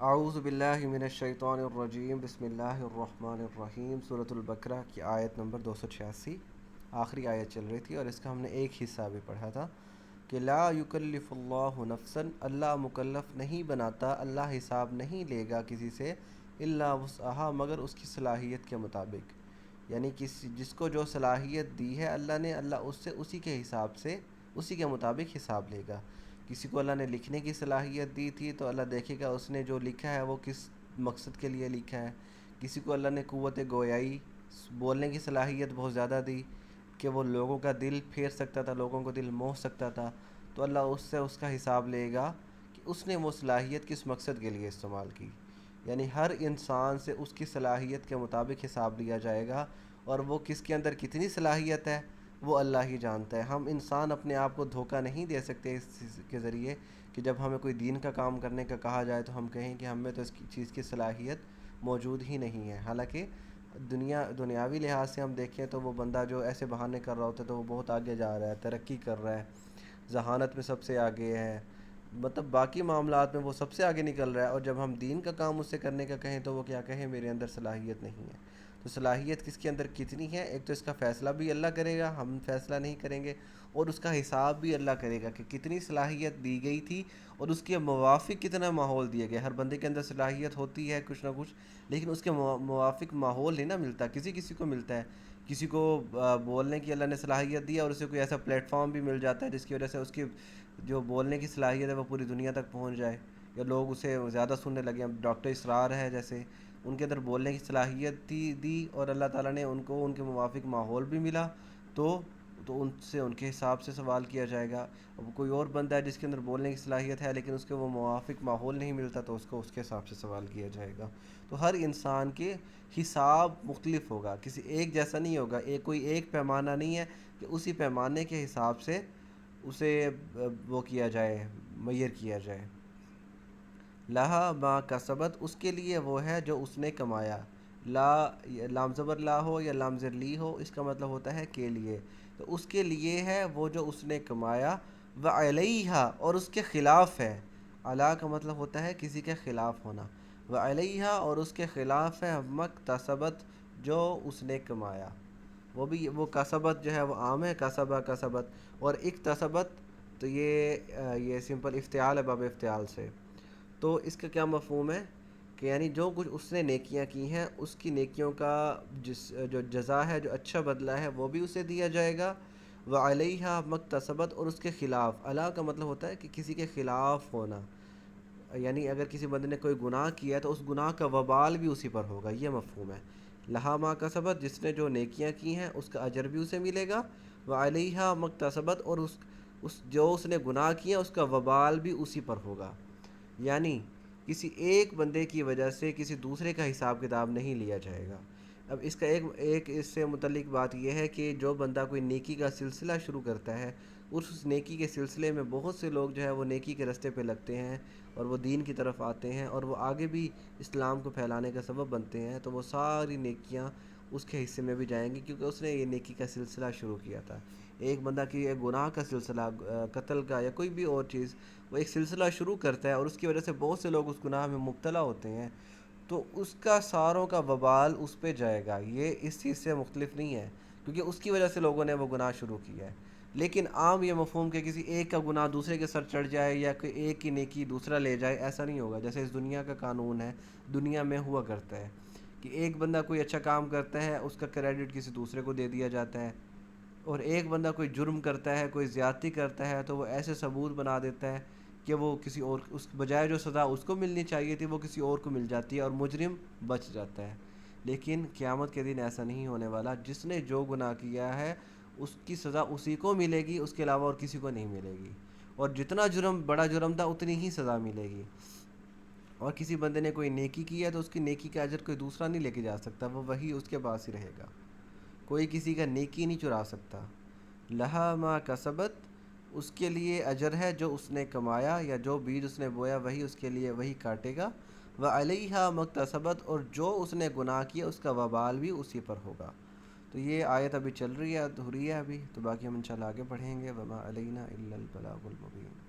اعوذ باللہ من الشیطان الرجیم، بسم اللہ الرحمن الرحیم۔ سورۃ البقرہ کی آیت نمبر 286 آخری آیت چل رہی تھی، اور اس کا ہم نے ایک حصہ بھی پڑھا تھا کہ لا یکلف اللہ نفسا، اللہ مکلف نہیں بناتا، اللہ حساب نہیں لے گا کسی سے، الا وسعہا، مگر اس کی صلاحیت کے مطابق۔ یعنی جس کو جو صلاحیت دی ہے اللہ نے، اللہ اس سے اسی کے حساب سے، اسی کے مطابق حساب لے گا۔ کسی کو اللہ نے لکھنے کی صلاحیت دی تھی تو اللہ دیکھے گا اس نے جو لکھا ہے وہ کس مقصد کے لیے لکھا ہے۔ کسی کو اللہ نے قوت گویائی، بولنے کی صلاحیت بہت زیادہ دی کہ وہ لوگوں کا دل پھیر سکتا تھا، لوگوں کو دل موہ سکتا تھا، تو اللہ اس سے اس کا حساب لے گا کہ اس نے وہ صلاحیت کس مقصد کے لیے استعمال کی۔ یعنی ہر انسان سے اس کی صلاحیت کے مطابق حساب لیا جائے گا، اور وہ کس کے اندر کتنی صلاحیت ہے وہ اللہ ہی جانتا ہے۔ ہم انسان اپنے آپ کو دھوکہ نہیں دے سکتے اس چیز کے ذریعے کہ جب ہمیں کوئی دین کا کام کرنے کا کہا جائے تو ہم کہیں کہ ہمیں تو اس چیز کی صلاحیت موجود ہی نہیں ہے۔ حالانکہ دنیاوی لحاظ سے ہم دیکھیں تو وہ بندہ جو ایسے بہانے کر رہا ہوتا ہے تو وہ بہت آگے جا رہا ہے، ترقی کر رہا ہے، ذہانت میں سب سے آگے ہے، مطلب باقی معاملات میں وہ سب سے آگے نکل رہا ہے، اور جب ہم دین کا کام اس سے کرنے کا کہیں تو وہ کیا کہیں، میرے اندر صلاحیت نہیں ہے۔ تو صلاحیت کس کے اندر کتنی ہے، ایک تو اس کا فیصلہ بھی اللہ کرے گا، ہم فیصلہ نہیں کریں گے، اور اس کا حساب بھی اللہ کرے گا کہ کتنی صلاحیت دی گئی تھی اور اس کے موافق کتنا ماحول دیا گیا۔ ہر بندے کے اندر صلاحیت ہوتی ہے کچھ نہ کچھ، لیکن اس کے موافق ماحول نہیں نہ ملتا، کسی کسی کو ملتا ہے۔ کسی کو بولنے کی اللہ نے صلاحیت دی اور اسے کوئی ایسا پلیٹ فارم بھی مل جاتا ہے جس کی وجہ سے اس کی جو بولنے کی صلاحیت ہے وہ پوری دنیا تک پہنچ جائے، یا لوگ اسے زیادہ سننے لگے۔ اب ڈاکٹر اسرار ہے جیسے، ان کے اندر بولنے کی صلاحیت دی اور اللہ تعالیٰ نے ان کو ان کے موافق ماحول بھی ملا، تو ان سے ان کے حساب سے سوال کیا جائے گا۔ اب کوئی اور بندہ ہے جس کے اندر بولنے کی صلاحیت ہے لیکن اس کے وہ موافق ماحول نہیں ملتا تو اس کو اس کے حساب سے سوال کیا جائے گا۔ تو ہر انسان کے حساب مختلف ہوگا، کسی ایک جیسا نہیں ہوگا، کوئی ایک پیمانہ نہیں ہے کہ اسی پیمانے کے حساب سے اسے وہ کیا جائے، میئر کیا جائے۔ لہا ما کسبت، اس کے لیے وہ ہے جو اس نے کمایا۔ لا، لام زبر لا ہو یا لام زر لی ہو، اس کا مطلب ہوتا ہے کے لیے، تو اس کے لیے ہے وہ جو اس نے کمایا۔ وعلیہا، اور اس کے خلاف ہے۔ علا کا مطلب ہوتا ہے کسی کے خلاف ہونا۔ وعلیہا، اور اس کے خلاف ہے مکتسبت، جو اس نے کمایا۔ وہ بھی وہ کسبت جو ہے وہ عام ہے، کسبہ کسبت، اور اکتسبت تو یہ سمپل افتعال ہے باب افتعال سے۔ تو اس کا کیا مفہوم ہے کہ یعنی جو کچھ اس نے نیکیاں کی ہیں اس کی نیکیوں کا جو جزا ہے، جو اچھا بدلہ ہے، وہ بھی اسے دیا جائے گا۔ وعلیہا مکتسبت، اور اس کے خلاف، علا کا مطلب ہوتا ہے کہ کسی کے خلاف ہونا، یعنی اگر کسی بندے نے کوئی گناہ کیا ہے تو اس گناہ کا وبال بھی اسی پر ہوگا، یہ مفہوم ہے۔ لہا ما کسبت، جس نے جو نیکیاں کی ہیں اس کا اجر بھی اسے ملے گا۔ وعلیہا مکتسبت، اور جو اس نے گناہ کیا اس کا وبال بھی اسی پر ہوگا۔ یعنی کسی ایک بندے کی وجہ سے کسی دوسرے کا حساب کتاب نہیں لیا جائے گا۔ اب اس کا ایک اس سے متعلق بات یہ ہے کہ جو بندہ کوئی نیکی کا سلسلہ شروع کرتا ہے، اس نیکی کے سلسلے میں بہت سے لوگ جو ہے وہ نیکی کے رستے پہ لگتے ہیں اور وہ دین کی طرف آتے ہیں اور وہ آگے بھی اسلام کو پھیلانے کا سبب بنتے ہیں، تو وہ ساری نیکیاں اس کے حصے میں بھی جائیں گی کیونکہ اس نے یہ نیکی کا سلسلہ شروع کیا تھا۔ ایک بندہ کی ایک گناہ کا سلسلہ، قتل کا یا کوئی بھی اور چیز، وہ ایک سلسلہ شروع کرتا ہے اور اس کی وجہ سے بہت سے لوگ اس گناہ میں مبتلا ہوتے ہیں، تو اس کا ساروں کا وبال اس پہ جائے گا۔ یہ اس چیز سے مختلف نہیں ہے کیونکہ اس کی وجہ سے لوگوں نے وہ گناہ شروع کیا ہے۔ لیکن عام یہ مفہوم کہ کسی ایک کا گناہ دوسرے کے سر چڑھ جائے یا کہ ایک کی نیکی دوسرا لے جائے، ایسا نہیں ہوگا۔ جیسے اس دنیا کا قانون ہے، دنیا میں ہوا کرتا ہے کہ ایک بندہ کوئی اچھا کام کرتا ہے، اس کا کریڈٹ کسی دوسرے کو دے دیا جاتا ہے، اور ایک بندہ کوئی جرم کرتا ہے، کوئی زیادتی کرتا ہے تو وہ ایسے ثبوت بنا دیتا ہے کہ وہ کسی اور، اس بجائے جو سزا اس کو ملنی چاہیے تھی وہ کسی اور کو مل جاتی ہے اور مجرم بچ جاتا ہے۔ لیکن قیامت کے دن ایسا نہیں ہونے والا، جس نے جو گناہ کیا ہے اس کی سزا اسی کو ملے گی، اس کے علاوہ اور کسی کو نہیں ملے گی، اور جتنا جرم بڑا جرم تھا اتنی ہی سزا ملے گی۔ اور کسی بندے نے کوئی نیکی کی ہے تو اس کی نیکی کا اجر کوئی دوسرا نہیں لے کے جا سکتا، وہ وہی اس کے پاس ہی رہے گا، کوئی کسی کا نیکی نہیں چرا سکتا۔ لہا ما کسبت، اس کے لیے اجر ہے جو اس نے کمایا، یا جو بیج اس نے بویا وہی اس کے لیے وہی کاٹے گا۔ وعلیہا مکتسبت، اور جو اس نے گناہ کیا اس کا وبال بھی اسی پر ہوگا۔ تو یہ آیت ابھی چل رہی ہے، ادھوری ہے ابھی، تو باقی ہم انشاءاللہ آگے پڑھیں گے۔ وما علینا الا البلاغ المبین۔